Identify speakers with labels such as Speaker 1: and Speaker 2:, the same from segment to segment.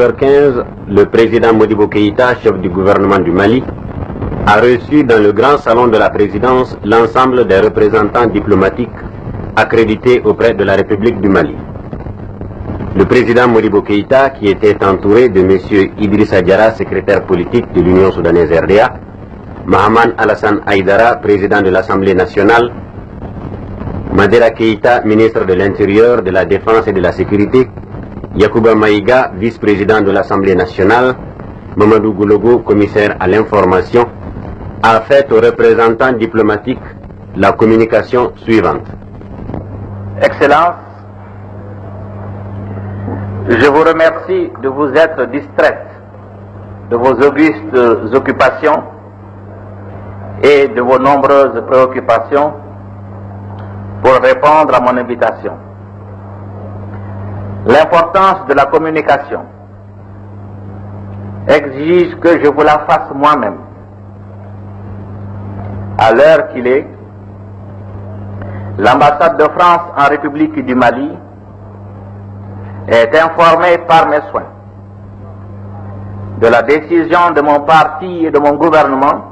Speaker 1: 14h15, le président Modibo Keïta, chef du gouvernement du Mali, a reçu dans le grand salon de la présidence l'ensemble des représentants diplomatiques accrédités auprès de la République du Mali. Le président Modibo Keïta, qui était entouré de M. Idrissa Diarra, secrétaire politique de l'Union soudanaise RDA, Mahaman Alassane Haïdara, président de l'Assemblée nationale, Madera Keïta, ministre de l'Intérieur, de la Défense et de la Sécurité, Yacouba Maïga, vice-président de l'Assemblée nationale, Mamadou Goulogo, commissaire à l'information, a fait aux représentants diplomatiques la communication suivante.
Speaker 2: Excellence, je vous remercie de vous être distraite de vos augustes occupations et de vos nombreuses préoccupations pour répondre à mon invitation. L'importance de la communication exige que je vous la fasse moi-même. À l'heure qu'il est, l'ambassade de France en République du Mali est informée par mes soins de la décision de mon parti et de mon gouvernement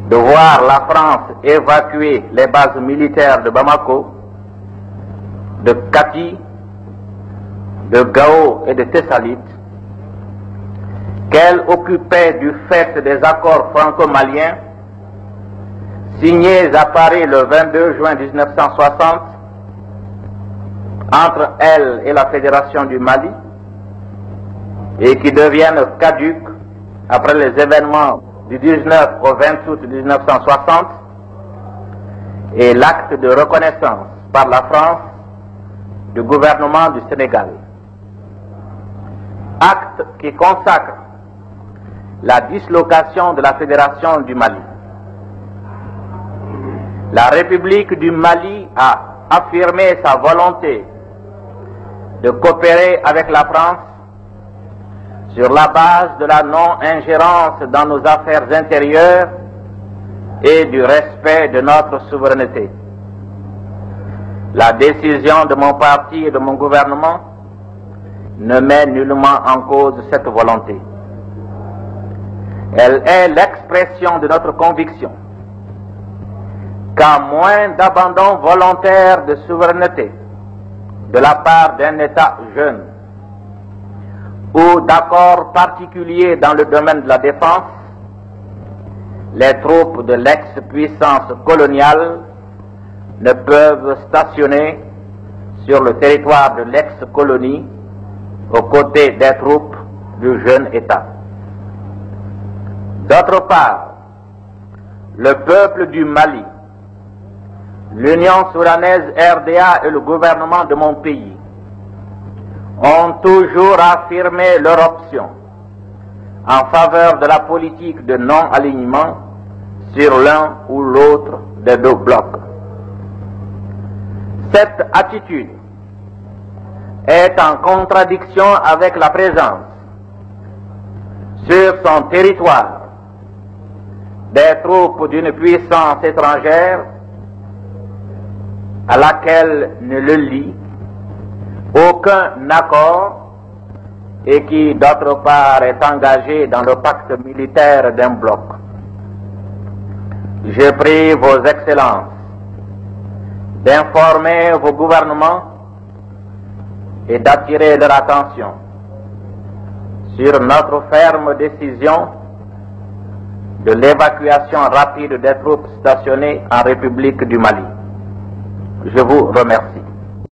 Speaker 2: de voir la France évacuer les bases militaires de Bamako, de Kati, de Gao et de Tessalit, qu'elle occupait du fait des accords franco-maliens signés à Paris le 22 juin 1960 entre elle et la Fédération du Mali et qui deviennent caduques après les événements du 19 au 20 août 1960 et l'acte de reconnaissance par la France du gouvernement du Sénégal. Acte qui consacre la dislocation de la Fédération du Mali. La République du Mali a affirmé sa volonté de coopérer avec la France sur la base de la non-ingérence dans nos affaires intérieures et du respect de notre souveraineté. La décision de mon parti et de mon gouvernement ne met nullement en cause cette volonté. Elle est l'expression de notre conviction qu'à moins d'abandon volontaire de souveraineté de la part d'un État jeune ou d'accords particuliers dans le domaine de la défense, les troupes de l'ex-puissance coloniale ne peuvent stationner sur le territoire de l'ex-colonie aux côtés des troupes du jeune État. D'autre part, le peuple du Mali, l'Union soudanaise RDA et le gouvernement de mon pays ont toujours affirmé leur option en faveur de la politique de non-alignement sur l'un ou l'autre des deux blocs. Cette attitude est en contradiction avec la présence sur son territoire des troupes d'une puissance étrangère à laquelle ne le lie aucun accord et qui, d'autre part, est engagé dans le pacte militaire d'un bloc. Je prie vos excellences d'informer vos gouvernements et d'attirer leur attention sur notre ferme décision de l'évacuation rapide des troupes stationnées en République du Mali. Je vous remercie.